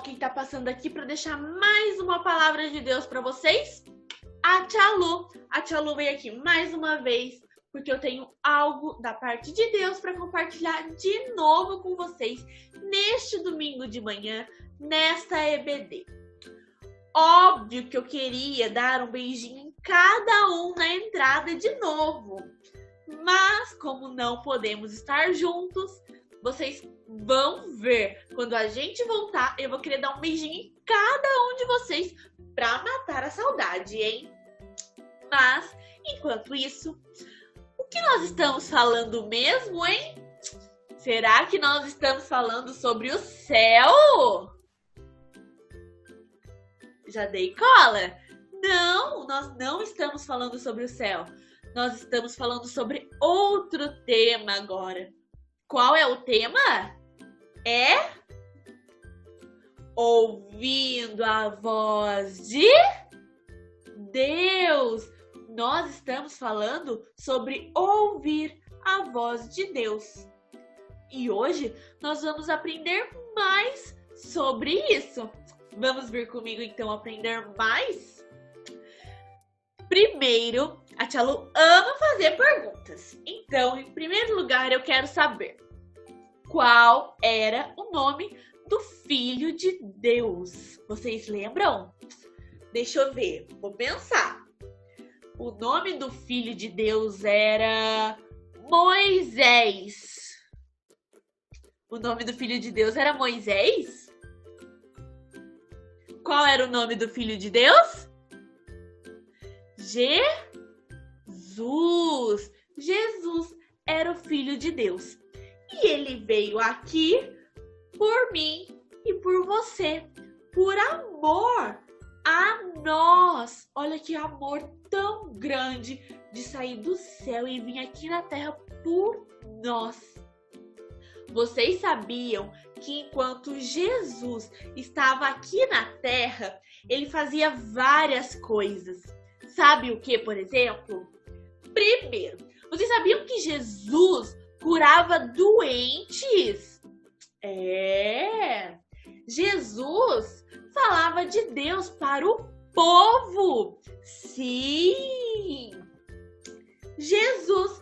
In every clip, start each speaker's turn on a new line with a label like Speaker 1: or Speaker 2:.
Speaker 1: quem tá passando aqui para deixar mais uma palavra de Deus para vocês? A Tia Lu. A Tia Lu veio aqui mais uma vez porque eu tenho algo da parte de Deus para compartilhar de novo com vocês neste domingo de manhã, nesta EBD. Óbvio que eu queria dar um beijinho em cada um na entrada de novo, mas como não podemos estar juntos, vocês vão ver. Quando a gente voltar, eu vou querer dar um beijinho em cada um de vocês para matar a saudade, hein? Mas, enquanto isso, o que nós estamos falando mesmo, hein? Será que nós estamos falando sobre o céu? Já dei cola? Não, nós não estamos falando sobre o céu. Nós estamos falando sobre outro tema agora. Qual é o tema? É ouvindo a voz de Deus. Nós estamos falando sobre ouvir a voz de Deus. E hoje nós vamos aprender mais sobre isso. Vamos vir comigo então aprender mais? Primeiro, a Tia Lu ama fazer perguntas. Então, em primeiro lugar, eu quero saber qual era o nome do Filho de Deus. Vocês lembram? Deixa eu ver, vou pensar. O nome do Filho de Deus era Moisés. O nome do Filho de Deus era Moisés? Qual era o nome do Filho de Deus? Jesus. Jesus era o Filho de Deus. E ele veio aqui por mim e por você, por amor a nós. Olha que amor tão grande de sair do céu e vir aqui na terra por nós. Vocês sabiam que enquanto Jesus estava aqui na terra, ele fazia várias coisas. Sabe o que, por exemplo? Primeiro, vocês sabiam que Jesus curava doentes? Jesus falava de Deus para o povo. Sim! Jesus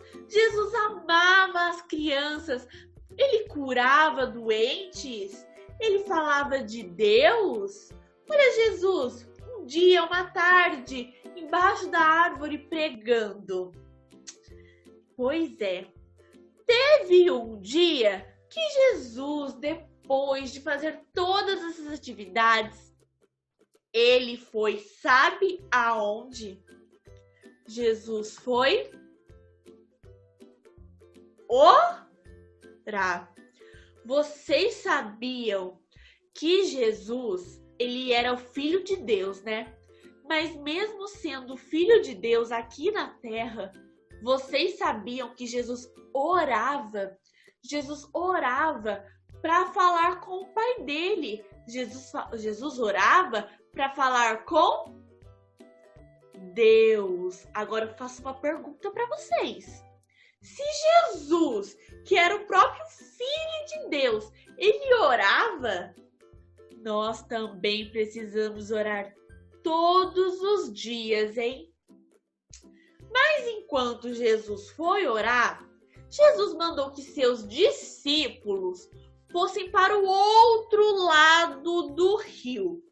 Speaker 1: amava as crianças. Ele curava doentes. Ele falava de Deus. Olha Jesus, um dia, uma tarde, embaixo da árvore pregando. Pois é. Teve um dia que Jesus, depois de fazer todas essas atividades, ele foi, sabe aonde? Jesus foi orar. Vocês sabiam que Jesus, ele era o Filho de Deus, né? Mas mesmo sendo Filho de Deus aqui na terra, vocês sabiam que Jesus orava? Jesus orava para falar com o Pai dele. Jesus orava para falar com Deus. Agora eu faço uma pergunta para vocês. Se Jesus, que era o próprio Filho de Deus, ele orava, nós também precisamos orar todos os dias, hein? Mas enquanto Jesus foi orar, Jesus mandou que seus discípulos fossem para o outro lado do rio.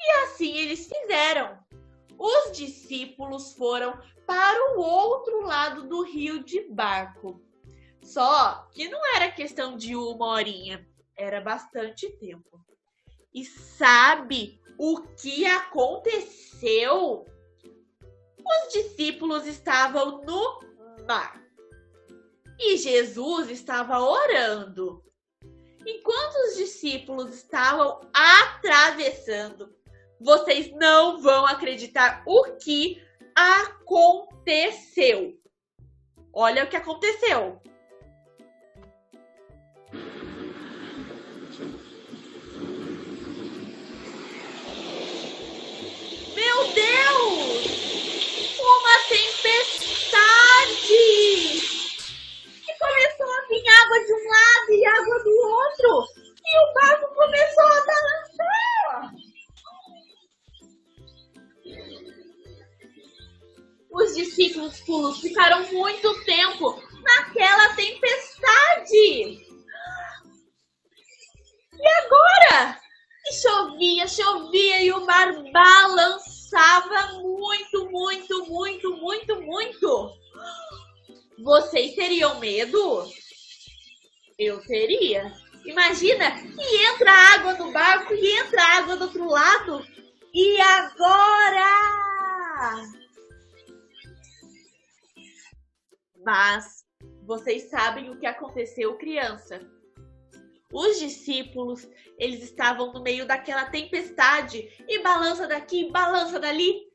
Speaker 1: E assim eles fizeram. Os discípulos foram para o outro lado do rio de barco. Só que não era questão de uma horinha, era bastante tempo. E sabe o que aconteceu? Os discípulos estavam no mar e Jesus estava orando. Enquanto os discípulos estavam atravessando, vocês não vão acreditar o que aconteceu. Olha o que aconteceu. Meu Deus! Uma tempestade! E começou a vir água de um lado e água do outro. E o barco começou a balançar. Os discípulos ficaram muito tempo naquela tempestade. E agora? E chovia e o mar balançava muito. Vocês teriam medo? Eu teria. Imagina, e entra água no barco e entra água do outro lado. E agora? Mas vocês sabem o que aconteceu, criança? Os discípulos, eles estavam no meio daquela tempestade e balança daqui, balança dali.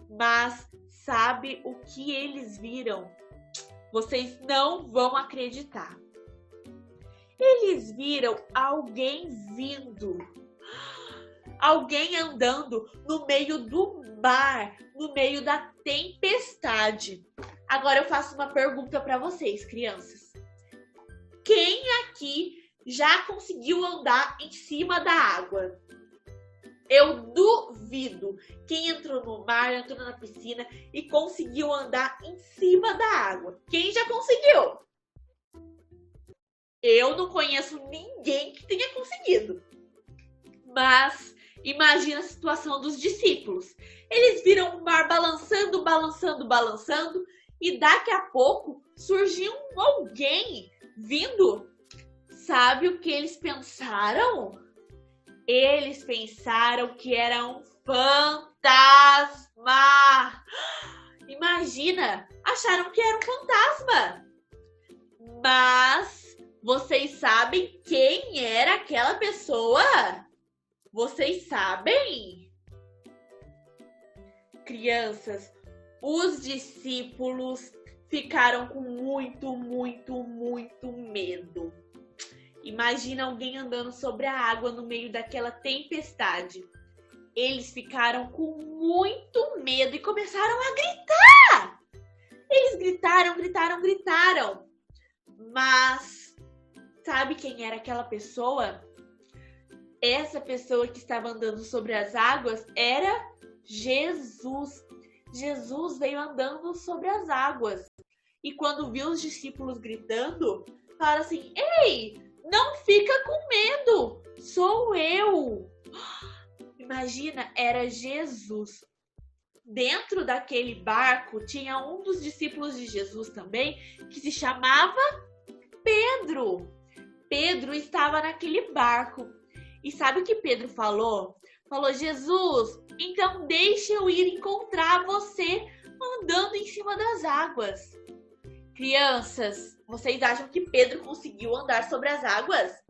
Speaker 1: Mas sabe o que eles viram? Vocês não vão acreditar. Eles viram alguém vindo. Alguém andando no meio do mar, no meio da tempestade. Agora eu faço uma pergunta para vocês, crianças. Quem aqui já conseguiu andar em cima da água? Eu duvido. Quem entrou no mar, entrou na piscina e conseguiu andar em cima da água? Quem já conseguiu? Eu não conheço ninguém que tenha conseguido. Mas imagina a situação dos discípulos. Eles viram o mar balançando e daqui a pouco surgiu alguém vindo. Sabe o que eles pensaram? Eles pensaram que era um fantasma. Imagina, acharam que era um fantasma. Mas vocês sabem quem era aquela pessoa? Vocês sabem? Crianças, os discípulos ficaram com muito medo. Imagina alguém andando sobre a água no meio daquela tempestade. Eles ficaram com muito medo e começaram a gritar. Eles gritaram. Mas sabe quem era aquela pessoa? Essa pessoa que estava andando sobre as águas era Jesus. Jesus veio andando sobre as águas. E quando viu os discípulos gritando, falaram assim: ei, não fica com medo, sou eu. Imagina, era Jesus. Dentro daquele barco tinha um dos discípulos de Jesus também, que se chamava Pedro. Pedro estava naquele barco. E sabe o que Pedro falou? Falou: Jesus, então deixa eu ir encontrar você andando em cima das águas. Crianças, vocês acham que Pedro conseguiu andar sobre as águas?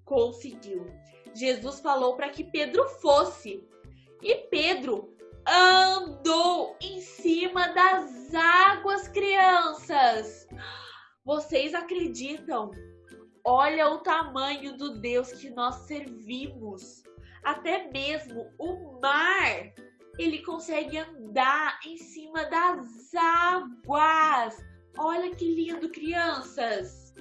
Speaker 1: Conseguiu. Jesus falou para que Pedro fosse. E Pedro andou em cima das águas, crianças. Vocês acreditam? Olha o tamanho do Deus que nós servimos. Até mesmo o mar, ele consegue andar em cima das águas. Olha que lindo, crianças.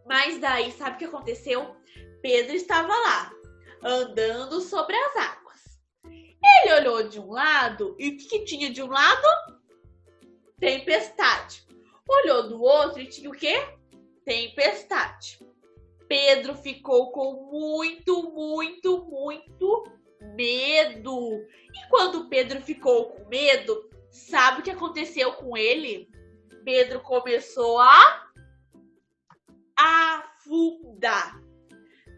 Speaker 1: Mas daí, sabe o que aconteceu? Pedro estava lá, andando sobre as águas. Ele olhou de um lado e o que tinha de um lado? Tempestade. Olhou do outro e tinha o quê? Tempestade. Pedro ficou com muito medo. E quando Pedro ficou com medo, sabe o que aconteceu com ele? Pedro começou a afundar.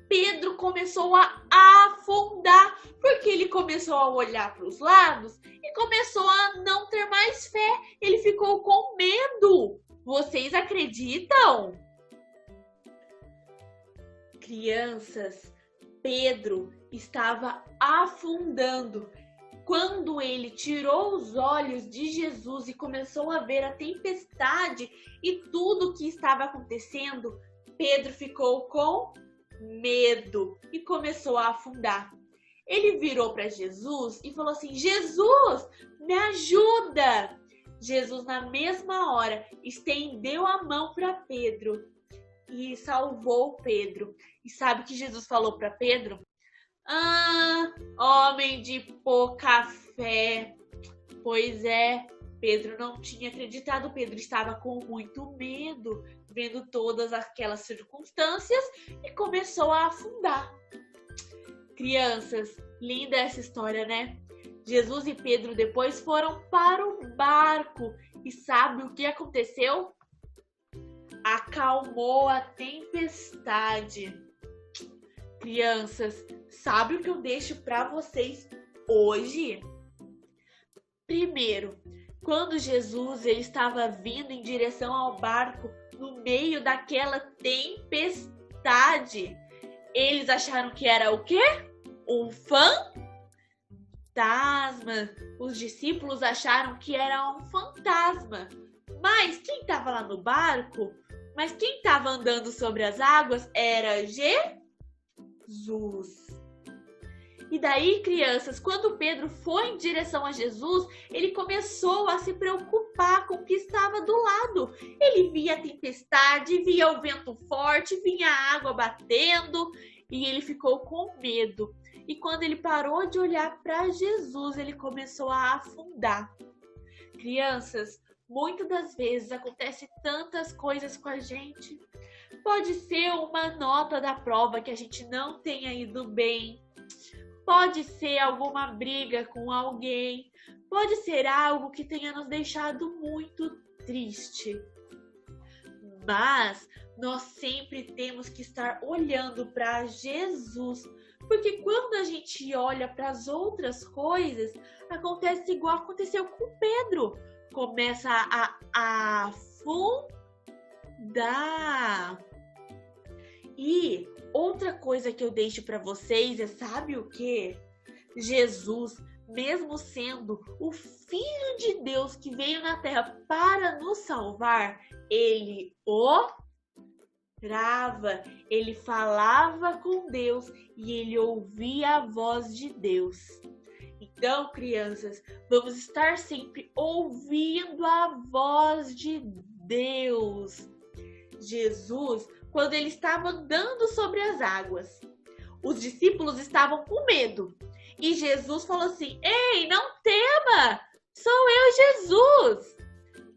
Speaker 1: Pedro começou a afundar, porque ele começou a olhar para os lados e começou a não ter mais fé. Ele ficou com medo. Vocês acreditam? Crianças, Pedro estava afundando. Quando ele tirou os olhos de Jesus e começou a ver a tempestade e tudo o que estava acontecendo, Pedro ficou com medo e começou a afundar. Ele virou para Jesus e falou assim: Jesus, me ajuda! Jesus, na mesma hora, estendeu a mão para Pedro e salvou Pedro. E sabe o que Jesus falou para Pedro? Homem de pouca fé, Pois é, Pedro não tinha acreditado, Pedro estava com muito medo, vendo todas aquelas circunstâncias e começou a afundar. Crianças, linda essa história, né? Jesus e Pedro depois foram para o barco e sabe o que aconteceu? Acalmou a tempestade. Crianças, sabe o que eu deixo para vocês hoje? Primeiro, quando Jesus ele estava vindo em direção ao barco no meio daquela tempestade, eles acharam que era o quê? Um fantasma. Os discípulos acharam que era um fantasma. Mas quem estava lá no barco, mas quem estava andando sobre as águas era Jesus. E daí, crianças, quando Pedro foi em direção a Jesus, ele começou a se preocupar com o que estava do lado. Ele via a tempestade, via o vento forte, vinha a água batendo e ele ficou com medo. E quando ele parou de olhar para Jesus, ele começou a afundar. Crianças, muitas das vezes acontece tantas coisas com a gente. Pode ser uma nota da prova que a gente não tenha ido bem. Pode ser alguma briga com alguém. Pode ser algo que tenha nos deixado muito triste. Mas nós sempre temos que estar olhando para Jesus. Porque quando a gente olha para as outras coisas, acontece igual aconteceu com Pedro. Começa a afundar. E outra coisa que eu deixo para vocês é, sabe o que? Jesus, mesmo sendo o Filho de Deus que veio na Terra para nos salvar, ele orava, ele falava com Deus e ele ouvia a voz de Deus. Então, crianças, vamos estar sempre ouvindo a voz de Deus. Jesus, quando ele estava andando sobre as águas, os discípulos estavam com medo. E Jesus falou assim: ei, não tema, sou eu, Jesus.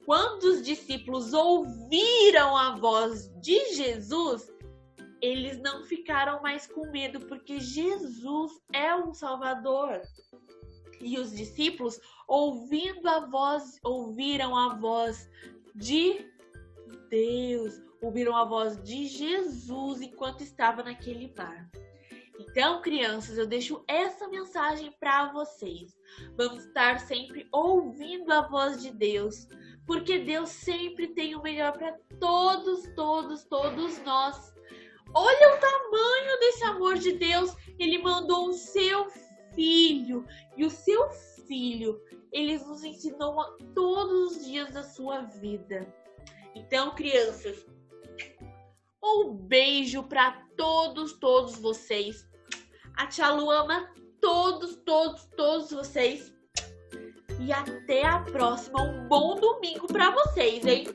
Speaker 1: Quando os discípulos ouviram a voz de Jesus, eles não ficaram mais com medo, porque Jesus é um Salvador. E os discípulos, ouviram a voz de Deus, ouviram a voz de Jesus enquanto estava naquele barco. Então, crianças, eu deixo essa mensagem para vocês. Vamos estar sempre ouvindo a voz de Deus, porque Deus sempre tem o melhor para todos nós. Olha o tamanho desse amor de Deus. Ele mandou o seu Filho. E o seu Filho, ele nos ensinou todos os dias da sua vida. Então, crianças, um beijo para todos vocês. A Tia Lu ama todos vocês. E até a próxima. Um bom domingo para vocês, hein?